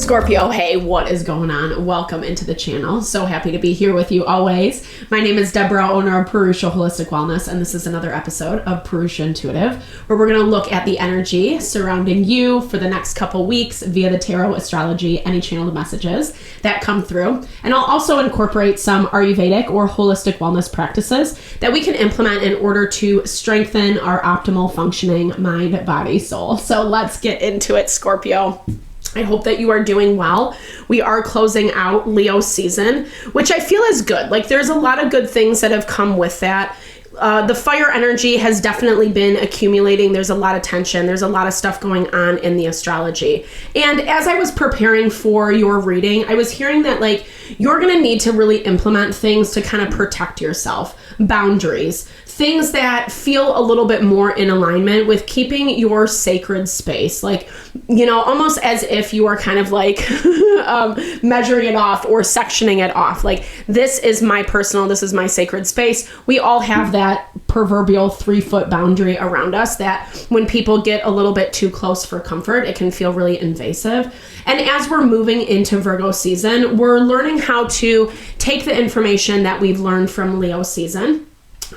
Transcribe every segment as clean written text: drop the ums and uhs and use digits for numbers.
Scorpio, hey, what is going on? Welcome into the channel. So happy to be here with you always. My name is Deborah, owner of Purusha Holistic Wellness, and this is another episode of Purusha Intuitive, where we're going to look at the energy surrounding you for the next couple weeks via the tarot, astrology, any channeled messages that come through. And I'll also incorporate some Ayurvedic or holistic wellness practices that we can implement in order to strengthen our optimal functioning mind, body, soul. So let's get into it, Scorpio. I hope that you are doing well. We are closing out Leo season, which I feel is good. Like, there's a lot of good things that have come with that. The fire energy has definitely been accumulating. There's a lot of tension. There's a lot of stuff going on in the astrology. And as I was preparing for your reading, I was hearing that, like, you're going to need to really implement things to kind of protect yourself, boundaries, things that feel a little bit more in alignment with keeping your sacred space. Like, you know, almost as if you are kind of like measuring it off or sectioning it off. Like, this is my personal, this is my sacred space. We all have that proverbial 3-foot boundary around us that when people get a little bit too close for comfort, it can feel really invasive. And as we're moving into Virgo season, we're learning how to take the information that we've learned from Leo season,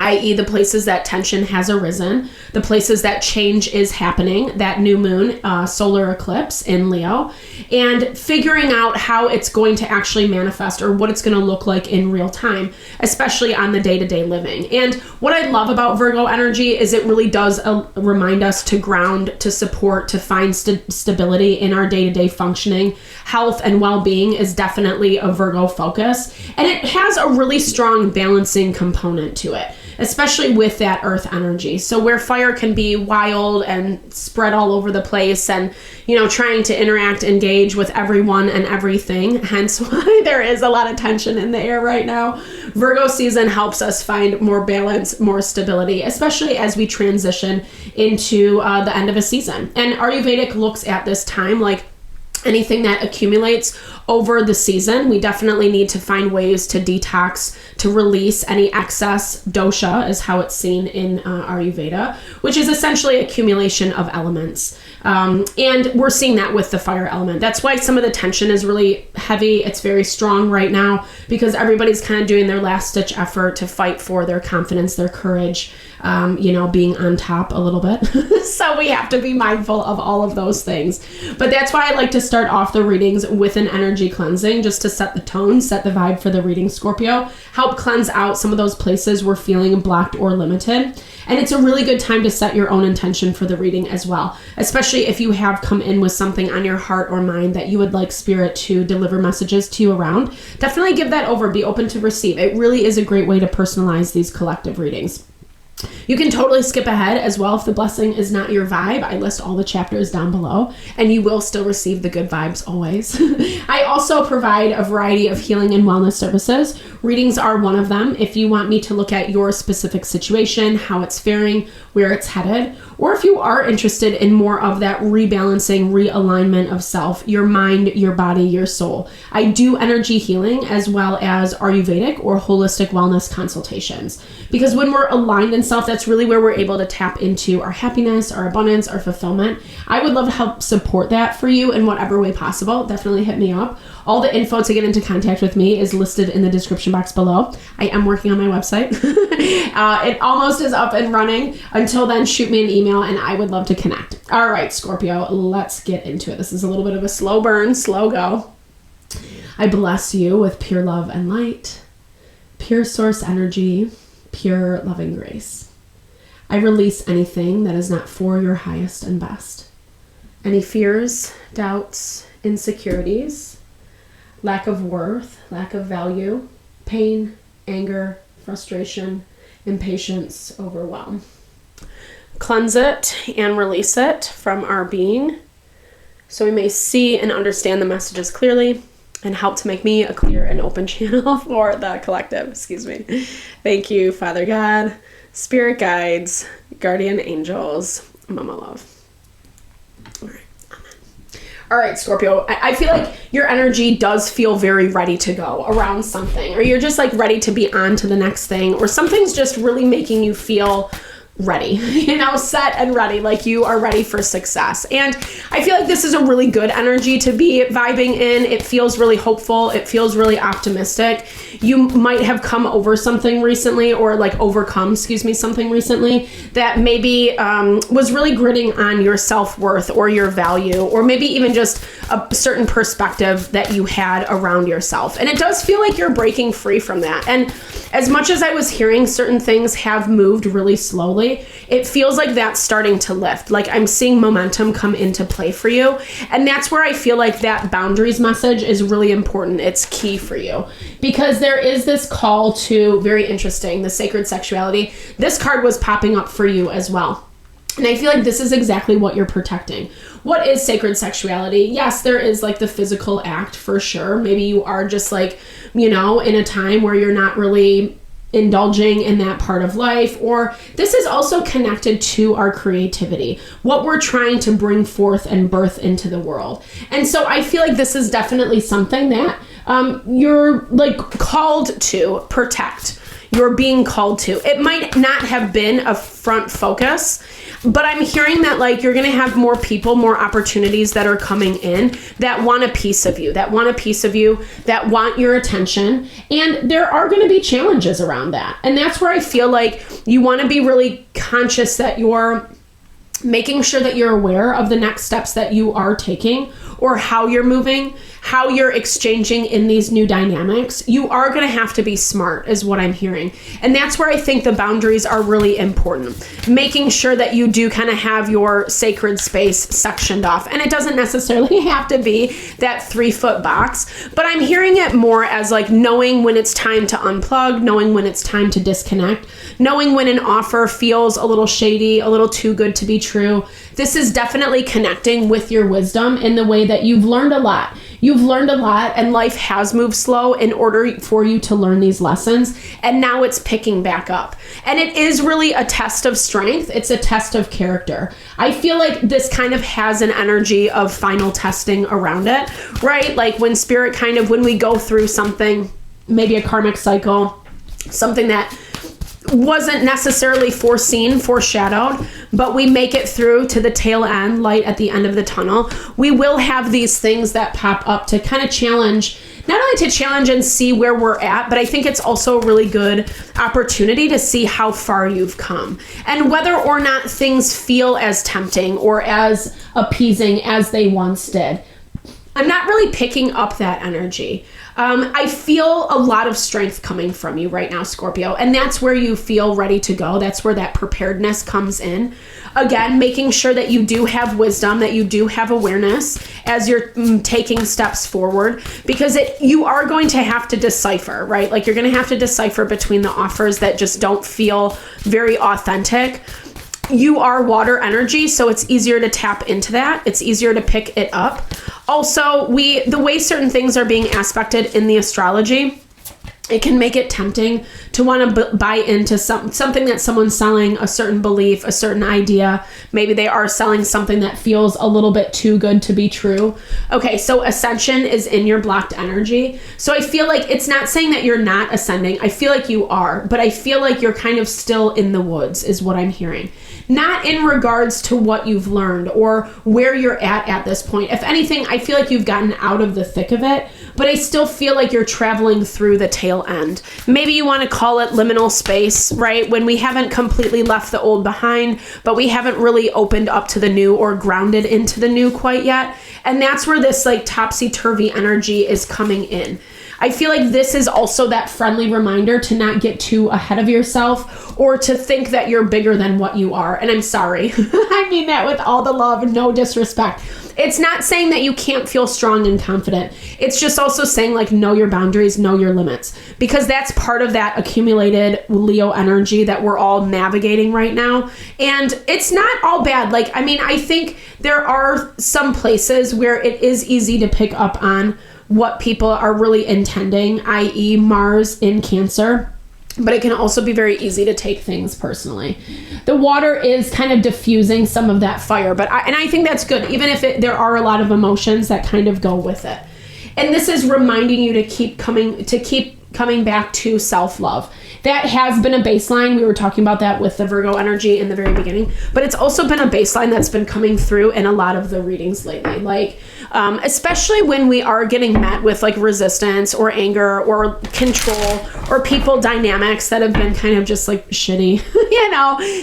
i.e. the places that tension has arisen, the places that change is happening, that new moon, solar eclipse in Leo, and figuring out how it's going to actually manifest or what it's going to look like in real time, especially on the day-to-day living. And what I love about Virgo energy is it really does remind us to ground, to support, to find stability in our day-to-day functioning. Health and well-being is definitely a Virgo focus, and it has a really strong balancing component to it, especially with that earth energy. So where fire can be wild and spread all over the place and, you know, trying to interact, engage with everyone and everything, hence why there is a lot of tension in the air right now, Virgo season helps us find more balance, more stability, especially as we transition into the end of a season. And Ayurvedic looks at this time like anything that accumulates over the season. We definitely need to find ways to detox, to release any excess. Dosha is how it's seen in Ayurveda, which is essentially accumulation of elements. And we're seeing that with the fire element. That's why some of the tension is really heavy. It's very strong right now because everybody's kind of doing their last ditch effort to fight for their confidence, their courage, you know, being on top a little bit. So we have to be mindful of all of those things. But that's why I like to start off the readings with an energy cleansing, just to set the tone, set the vibe for the reading, Scorpio, help cleanse out some of those places we're feeling blocked or limited. And it's a really good time to set your own intention for the reading as well, especially if you have come in with something on your heart or mind that you would like spirit to deliver messages to you around. Definitely give that over. Be open to receive. It really is a great way to personalize these collective readings. You can totally skip ahead as well if the blessing is not your vibe. I list all the chapters down below, and you will still receive the good vibes always. I also provide a variety of healing and wellness services. Readings are one of them. If you want me to look at your specific situation, how it's faring, where it's headed, or if you are interested in more of that rebalancing, realignment of self, your mind, your body, your soul, I do energy healing as well as Ayurvedic or holistic wellness consultations. Because when we're aligned in self, that's really where we're able to tap into our happiness, our abundance, our fulfillment. I would love to help support that for you in whatever way possible. Definitely hit me up. All the info to get into contact with me is listed in the description box below. I am working on my website. It almost is up and running. Until then, shoot me an email and I would love to connect. All right, Scorpio, let's get into it. This is a little bit of a slow burn, slow go. I bless you with pure love and light, pure source energy, pure loving grace. I release anything that is not for your highest and best. Any fears, doubts, insecurities, lack of worth, lack of value, pain, anger, frustration, impatience, overwhelm. Cleanse it and release it from our being so we may see and understand the messages clearly and help to make me a clear and open channel for the collective. Excuse me. Thank you, Father God, spirit guides, guardian angels, Mama Love. All right. Amen. All right, Scorpio, I feel like your energy does feel very ready to go around something, or you're just like ready to be on to the next thing, or something's just really making you feel ready, set and ready, like you are ready for success. And I feel like this is a really good energy to be vibing in. It feels really hopeful. It feels really optimistic. You might have come over something recently, or like overcome, something recently that maybe was really gritting on your self-worth or your value, or maybe even just a certain perspective that you had around yourself. And it does feel like you're breaking free from that. And as much as I was hearing certain things have moved really slowly, it feels like that's starting to lift. Like I'm seeing momentum come into play for you. And that's where I feel like that boundaries message is really important. It's key for you because there is this call to, very interesting, the sacred sexuality. This card was popping up for you as well. And I feel like this is exactly what you're protecting. What is sacred sexuality? Yes, there is like the physical act for sure. Maybe you are just like, in a time where you're not really indulging in that part of life, or this is also connected to our creativity, what we're trying to bring forth and birth into the world. And so I feel like this is definitely something that you're like called to protect. You're being called to. It might not have been a front focus, but I'm hearing that like you're going to have more people, more opportunities that are coming in that want a piece of you, that want your attention. And there are going to be challenges around that. And that's where I feel like you want to be really conscious that you're making sure that you're aware of the next steps that you are taking, or how you're moving, how you're exchanging in these new dynamics. You are going to have to be smart is what I'm hearing. And that's where I think the boundaries are really important. Making sure that you do kind of have your sacred space sectioned off. And it doesn't necessarily have to be that 3-foot box, but I'm hearing it more as like knowing when it's time to unplug, knowing when it's time to disconnect, knowing when an offer feels a little shady, a little too good to be true. This is definitely connecting with your wisdom in the way that you've learned a lot. You've learned a lot, and life has moved slow in order for you to learn these lessons. And now it's picking back up. And it is really a test of strength. It's a test of character. I feel like this kind of has an energy of final testing around it, right? Like when spirit when we go through something, maybe a karmic cycle, something that wasn't necessarily foreshadowed, but we make it through to the tail end, light at the end of the tunnel. We will have these things that pop up to kind of challenge, not only to challenge and see where we're at, but I think it's also a really good opportunity to see how far you've come and whether or not things feel as tempting or as appeasing as they once did. I'm not really picking up that energy. I feel a lot of strength coming from you right now, Scorpio, and that's where you feel ready to go. That's where that preparedness comes in. Again, making sure that you do have wisdom, that you do have awareness as you're taking steps forward, because you are going to have to decipher, right? Like you're going to have to decipher between the offers that just don't feel very authentic. You are water energy, so it's easier to tap into that. It's easier to pick it up. Also, the way certain things are being aspected in the astrology, it can make it tempting to want to buy into something that someone's selling, a certain belief, a certain idea. Maybe they are selling something that feels a little bit too good to be true. Okay, so ascension is in your blocked energy. So I feel like it's not saying that you're not ascending. I feel like you are, but I feel like you're kind of still in the woods is what I'm hearing. Not in regards to what you've learned or where you're at this point. If anything, I feel like you've gotten out of the thick of it, but I still feel like you're traveling through the tail end. Maybe you want to call it liminal space, right? When we haven't completely left the old behind, but we haven't really opened up to the new or grounded into the new quite yet. And that's where this like topsy-turvy energy is coming in. I feel like this is also that friendly reminder to not get too ahead of yourself or to think that you're bigger than what you are. And I'm sorry. I mean that with all the love and no disrespect. It's not saying that you can't feel strong and confident. It's just also saying like know your boundaries, know your limits, because that's part of that accumulated Leo energy that we're all navigating right now. And it's not all bad. Like, I mean, I think there are some places where it is easy to pick up on what people are really intending, i.e. Mars in Cancer. But it can also be very easy to take things personally. The water is kind of diffusing some of that fire, but I think that's good, even if there are a lot of emotions that kind of go with it. And this is reminding you to keep coming back to self-love. That has been a baseline. We were talking about that with the Virgo energy in the very beginning, but it's also been a baseline that's been coming through in a lot of the readings lately. Like, especially when we are getting met with like resistance or anger or control or people dynamics that have been kind of just like shitty,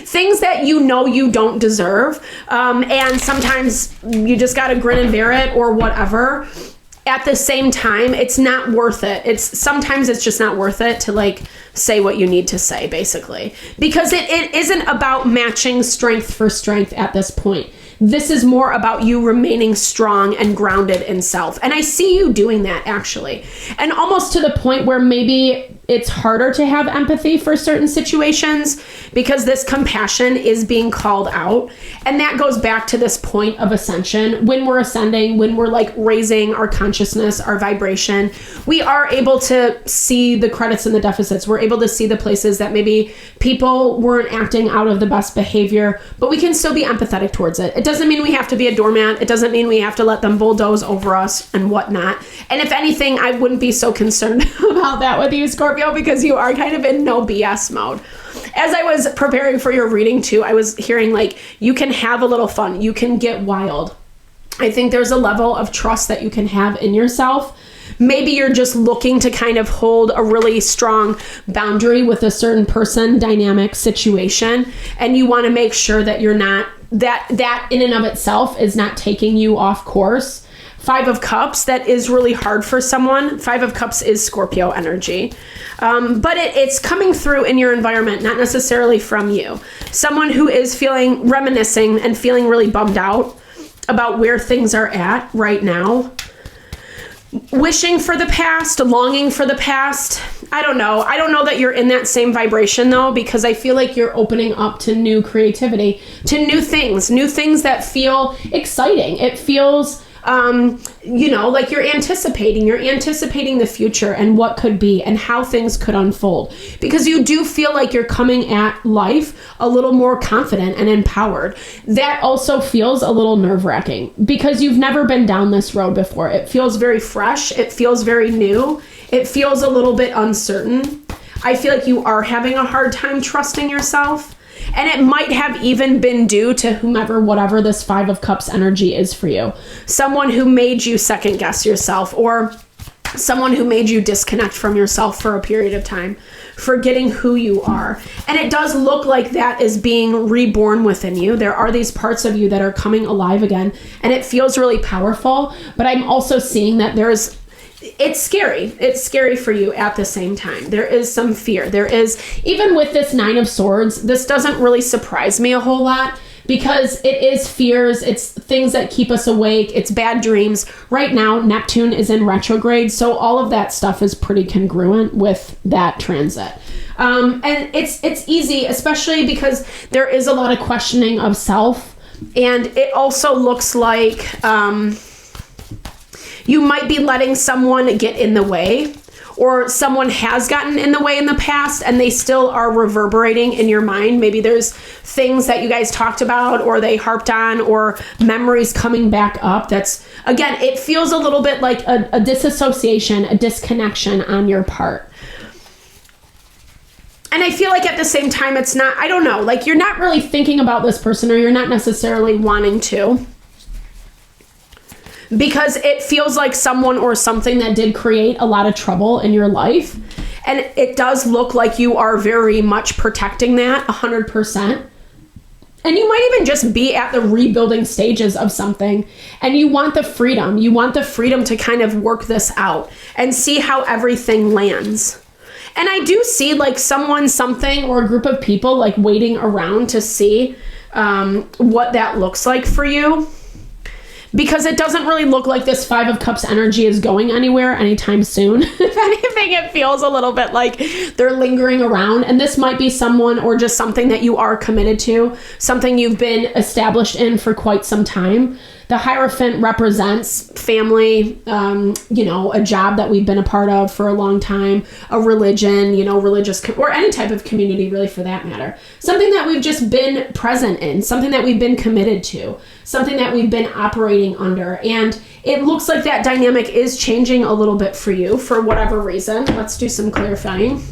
things that you don't deserve. And sometimes you just got to grin and bear it or whatever. At the same time, it's not worth it. Sometimes it's just not worth it to like say what you need to say, basically, because it isn't about matching strength for strength at this point. This is more about you remaining strong and grounded in self. And I see you doing that, actually. And almost to the point where maybe it's harder to have empathy for certain situations because this compassion is being called out. And that goes back to this point of ascension. When we're ascending, when we're like raising our consciousness, our vibration, we are able to see the credits and the deficits. We're able to see the places that maybe people weren't acting out of the best behavior, but we can still be empathetic towards it. It doesn't mean we have to be a doormat. It doesn't mean we have to let them bulldoze over us and whatnot. And if anything, I wouldn't be so concerned about that with you, Scorpio, because you are kind of in no BS mode. As I was preparing for your reading too, I was hearing like, you can have a little fun. You can get wild. I think there's a level of trust that you can have in yourself. Maybe you're just looking to kind of hold a really strong boundary with a certain person, dynamic, situation, and you want to make sure that you're not, that in and of itself is not taking you off course. 5 of Cups, that is really hard for someone. 5 of Cups is Scorpio energy. But it's coming through in your environment, not necessarily from you. Someone who is reminiscing and feeling really bummed out about where things are at right now. Wishing for the past, longing for the past. I don't know. I don't know that you're in that same vibration though, because I feel like you're opening up to new creativity, to new things that feel exciting. It feels, like you're anticipating the future and what could be and how things could unfold, because you do feel like you're coming at life a little more confident and empowered. That also feels a little nerve-wracking because you've never been down this road before. It feels very fresh. It feels very new. It feels a little bit uncertain. I feel like you are having a hard time trusting yourself. And it might have even been due to whatever this 5 of Cups energy is for you. Someone who made you second guess yourself, or someone who made you disconnect from yourself for a period of time, forgetting who you are. And it does look like that is being reborn within you. There are these parts of you that are coming alive again, and it feels really powerful. But I'm also seeing that it's scary. It's scary for you at the same time. There is some fear. There is, even with this 9 of Swords, this doesn't really surprise me a whole lot because it is fears. It's things that keep us awake. It's bad dreams. Right now, Neptune is in retrograde, so all of that stuff is pretty congruent with that transit. And it's easy, especially because there is a lot of questioning of self, and it also looks like you might be letting someone get in the way, or someone has gotten in the way in the past and they still are reverberating in your mind. Maybe there's things that you guys talked about or they harped on, or memories coming back up. That's, again, it feels a little bit like a disassociation, a disconnection on your part. And I feel like at the same time, it's not, I don't know, like you're not really thinking about this person, or you're not necessarily wanting to, because it feels like someone or something that did create a lot of trouble in your life. And it does look like you are very much protecting that 100%. And you might even just be at the rebuilding stages of something, and you want the freedom. You want the freedom to kind of work this out and see how everything lands. And I do see like someone, something, or a group of people like waiting around to see what that looks like for you. Because it doesn't really look like this 5 of Cups energy is going anywhere anytime soon. If anything, it feels a little bit like they're lingering around. And this might be someone or just something that you are committed to, something you've been established in for quite some time. The Hierophant represents family, a job that we've been a part of for a long time, a religion, religious, or any type of community really for that matter. Something that we've just been present in, something that we've been committed to, something that we've been operating under. And it looks like that dynamic is changing a little bit for you for whatever reason. Let's do some clarifying.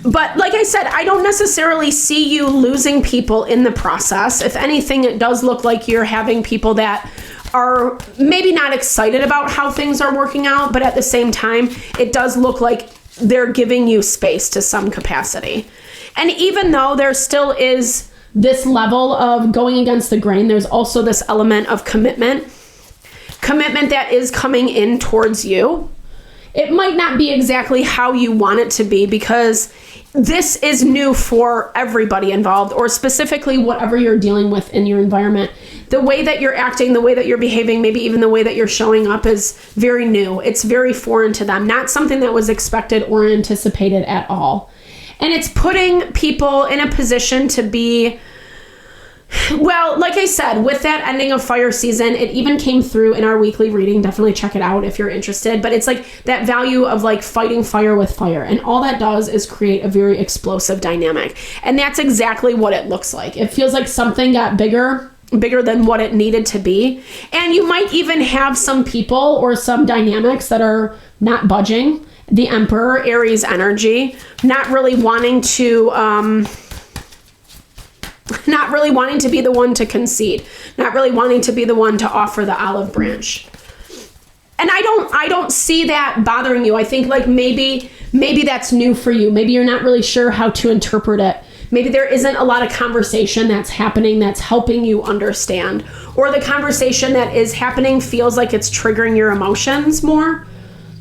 But like I said, I don't necessarily see you losing people in the process. If anything, it does look like you're having people that are maybe not excited about how things are working out, but at the same time, it does look like they're giving you space to some capacity. And even though there still is this level of going against the grain, there's also this element of commitment that is coming in towards you. It might not be exactly how you want it to be because this is new for everybody involved, or specifically whatever you're dealing with in your environment. The way that you're acting, the way that you're behaving, maybe even the way that you're showing up is very new. It's very foreign to them, not something that was expected or anticipated at all. And it's putting people in a position to be, well, like I said, with that ending of fire season, it even came through in our weekly reading. Definitely check it out if you're interested. But it's like that value of like fighting fire with fire. And all that does is create a very explosive dynamic. And that's exactly what it looks like. It feels like something got bigger than what it needed to be. And you might even have some people or some dynamics that are not budging. The Emperor, Aries energy, not really wanting to be the one to concede, not really wanting to be the one to offer the olive branch. And I don't see that bothering you. I think like maybe that's new for you. Maybe you're not really sure how to interpret it. Maybe there isn't a lot of conversation that's happening that's helping you understand, or the conversation that is happening feels like it's triggering your emotions more.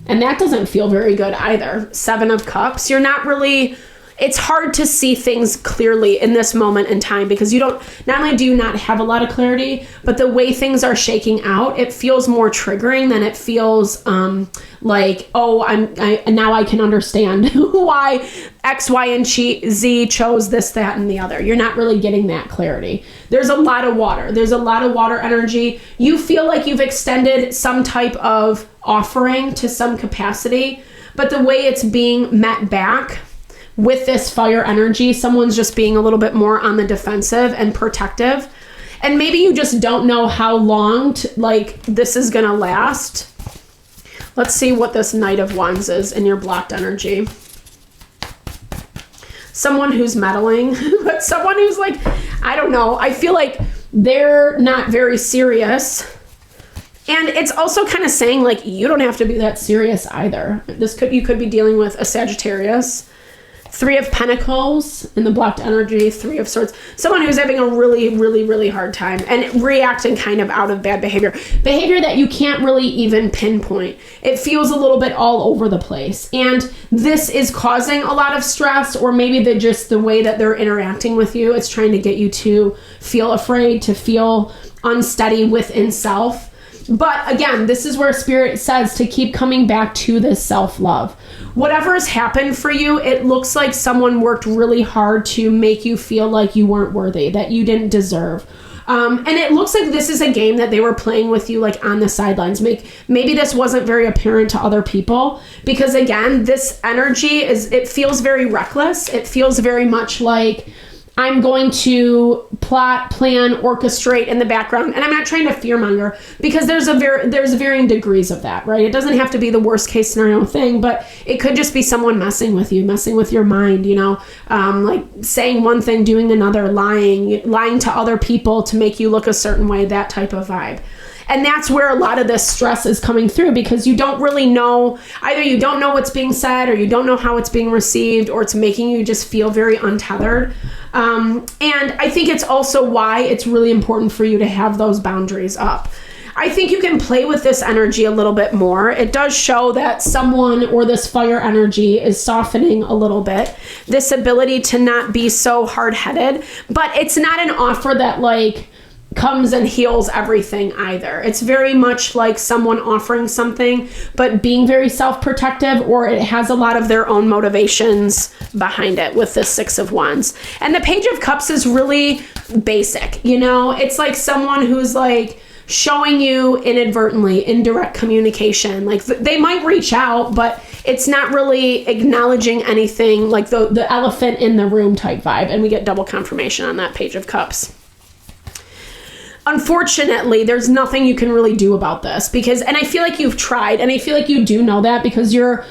And that doesn't feel very good either. 7 of Cups. You're not really, it's hard to see things clearly in this moment in time because not only do you not have a lot of clarity, but the way things are shaking out, it feels more triggering than it feels like, now I can understand why X, Y, and Z chose this, that, and the other. You're not really getting that clarity. There's a lot of water. There's a lot of water energy. You feel like you've extended some type of offering to some capacity, but the way it's being met back with this fire energy, someone's just being a little bit more on the defensive and protective. And maybe you just don't know how long this is going to last. Let's see what this Knight of Wands is in your blocked energy. Someone who's meddling, but someone who's like, I don't know. I feel like they're not very serious. And it's also kind of saying like, you don't have to be that serious either. You could be dealing with a Sagittarius. 3 of Pentacles in the blocked energy, 3 of Swords. Someone who's having a really, really, really hard time and reacting kind of out of bad behavior. Behavior that you can't really even pinpoint. It feels a little bit all over the place. And this is causing a lot of stress, or maybe the way that they're interacting with you. It's trying to get you to feel afraid, to feel unsteady within self. But again, this is where Spirit says to keep coming back to this self-love. Whatever has happened for you, it looks like someone worked really hard to make you feel like you weren't worthy, that you didn't deserve. And it looks like this is a game that they were playing with you like on the sidelines. Maybe this wasn't very apparent to other people because again, this energy it feels very reckless. It feels very much like I'm going to plot, plan, orchestrate in the background. And I'm not trying to fearmonger because there's varying degrees of that, right? It doesn't have to be the worst case scenario thing, but it could just be someone messing with you, messing with your mind, like saying one thing, doing another, lying to other people to make you look a certain way, that type of vibe. And that's where a lot of this stress is coming through because you don't really know, either you don't know what's being said or you don't know how it's being received, or it's making you just feel very untethered. And I think it's also why it's really important for you to have those boundaries up. I think you can play with this energy a little bit more. It does show that someone or this fire energy is softening a little bit. This ability to not be so hard-headed, but it's not an offer that comes and heals everything either. It's very much like someone offering something, but being very self-protective, or it has a lot of their own motivations behind it with the Six of Wands. And the Page of Cups is really basic, you know? It's like someone who's like showing you inadvertently, indirect communication. Like they might reach out, but it's not really acknowledging anything, like the elephant in the room type vibe. And we get double confirmation on that Page of Cups. Unfortunately, there's nothing you can really do about this and I feel like you've tried, and I feel like you do know that, because you're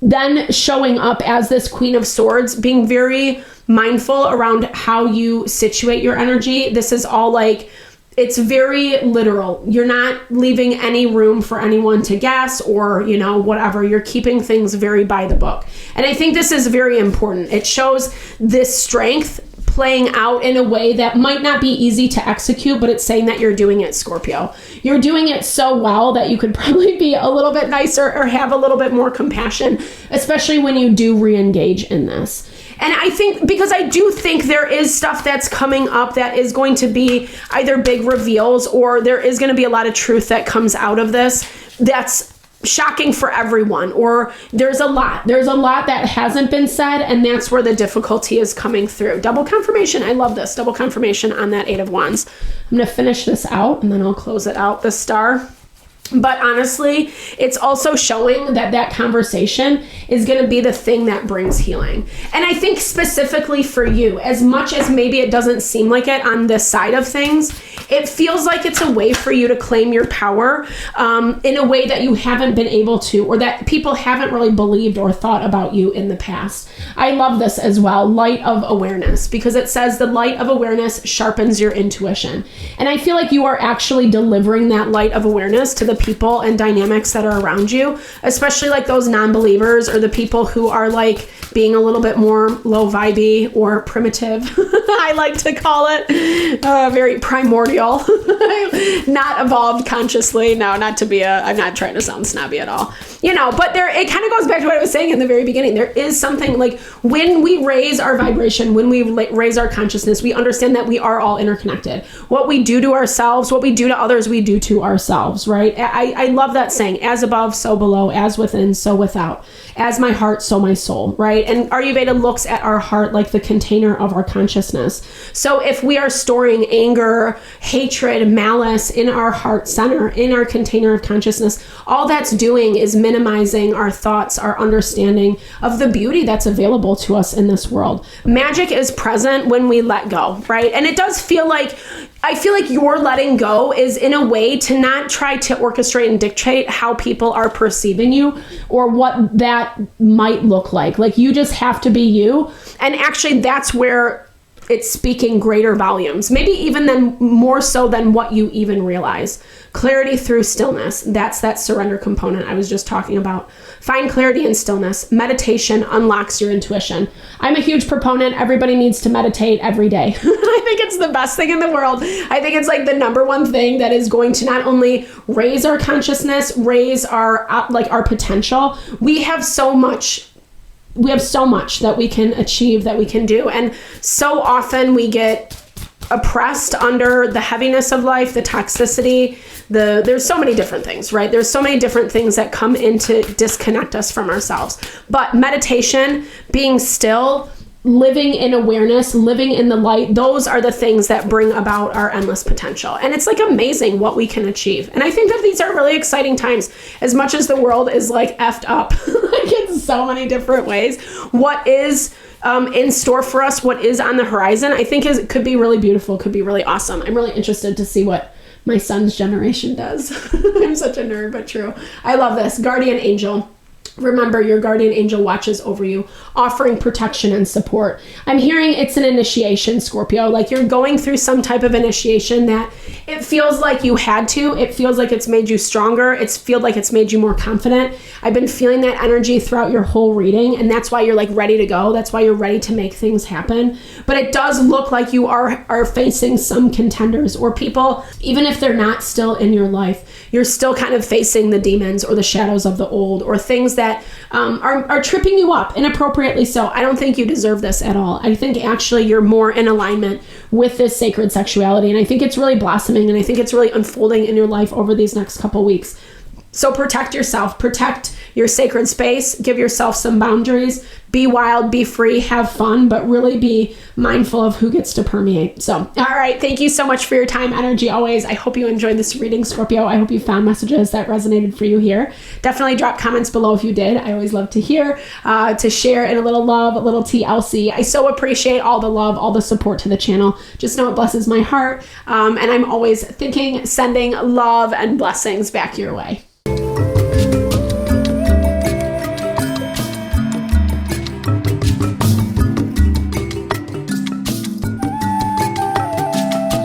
then showing up as this Queen of Swords, being very mindful around how you situate your energy. This is all like, it's very literal. You're not leaving any room for anyone to guess or, you know, whatever. You're keeping things very by the book. And I think this is very important. It shows this strength playing out in a way that might not be easy to execute, but it's saying that you're doing it, Scorpio. You're doing it so well that you could probably be a little bit nicer or have a little bit more compassion, especially when you do re-engage in this. And I think, because I do think there is stuff that's coming up that is going to be either big reveals, or there is going to be a lot of truth that comes out of this that's shocking for everyone, or there's a lot that hasn't been said, and that's where the difficulty is coming through. Double confirmation. I love this. Double confirmation on that Eight of Wands. I'm going to finish this out and then I'll close it out, the Star. But honestly, it's also showing that conversation is going to be the thing that brings healing. And I think specifically for you, as much as maybe it doesn't seem like it on this side of things, it feels like it's a way for you to claim your power in a way that you haven't been able to, or that people haven't really believed or thought about you in the past. I love this as well, light of awareness, because it says the light of awareness sharpens your intuition. And I feel like you are actually delivering that light of awareness to the people and dynamics that are around you, especially like those non-believers or the people who are like being a little bit more low vibey or primitive. I like to call it very primordial, not evolved consciously. No, not to be I'm not trying to sound snobby at all, you know, but it kind of goes back to what I was saying in the very beginning. There is something like when we raise our vibration, when we raise our consciousness, we understand that we are all interconnected. What we do to ourselves, what we do to others, we do to ourselves, right? I love that saying, as above, so below, as within, so without, as my heart, so my soul, right? And Ayurveda looks at our heart like the container of our consciousness. So if we are storing anger, hatred, malice in our heart center, in our container of consciousness, all that's doing is minimizing our thoughts, our understanding of the beauty that's available to us in this world. Magic is present when we let go, right? And it does feel like, I feel like your letting go is in a way to not try to orchestrate and dictate how people are perceiving you or what that might look like. Like you just have to be you. And actually that's where it's speaking greater volumes, maybe even then more so than what you even realize. Clarity through stillness. That's that surrender component I was just talking about. Find clarity in stillness. Meditation unlocks your intuition. I'm a huge proponent. Everybody needs to meditate every day. I think it's the best thing in the world. I think it's like the number one thing that is going to not only raise our consciousness, raise our potential. We have so much that we can achieve, that we can do. And so often we get oppressed under the heaviness of life, the toxicity, there's so many different things, right? There's so many different things that come in to disconnect us from ourselves. But meditation, being still, living in awareness, living in the light, those are the things that bring about our endless potential. And it's like amazing what we can achieve. And I think that these are really exciting times, as much as the world is like effed up like in so many different ways. What is in store for us, what is on the horizon, I think could be really beautiful, could be really awesome. I'm really interested to see what my son's generation does. I'm such a nerd, but true. I love this. Guardian angel. Remember, your guardian angel watches over you, offering protection and support. I'm hearing it's an initiation, Scorpio. Like you're going through some type of initiation that it feels like you had to. It feels like it's made you stronger. It feels like it's made you more confident. I've been feeling that energy throughout your whole reading, and that's why you're like ready to go. That's why you're ready to make things happen. But it does look like you are facing some contenders or people, even if they're not still in your life, you're still kind of facing the demons or the shadows of the old or things that are tripping you up inappropriately. So I don't think you deserve this at all. I think actually you're more in alignment with this sacred sexuality. And I think it's really blossoming, and I think it's really unfolding in your life over these next couple weeks. So protect yourself, protect your sacred space, give yourself some boundaries, be wild, be free, have fun, but really be mindful of who gets to permeate. So, all right. Thank you so much for your time, energy, always. I hope you enjoyed this reading, Scorpio. I hope you found messages that resonated for you here. Definitely drop comments below if you did. I always love to hear, to share in a little love, a little TLC. I so appreciate all the love, all the support to the channel. Just know it blesses my heart. And I'm always thinking, sending love and blessings back your way.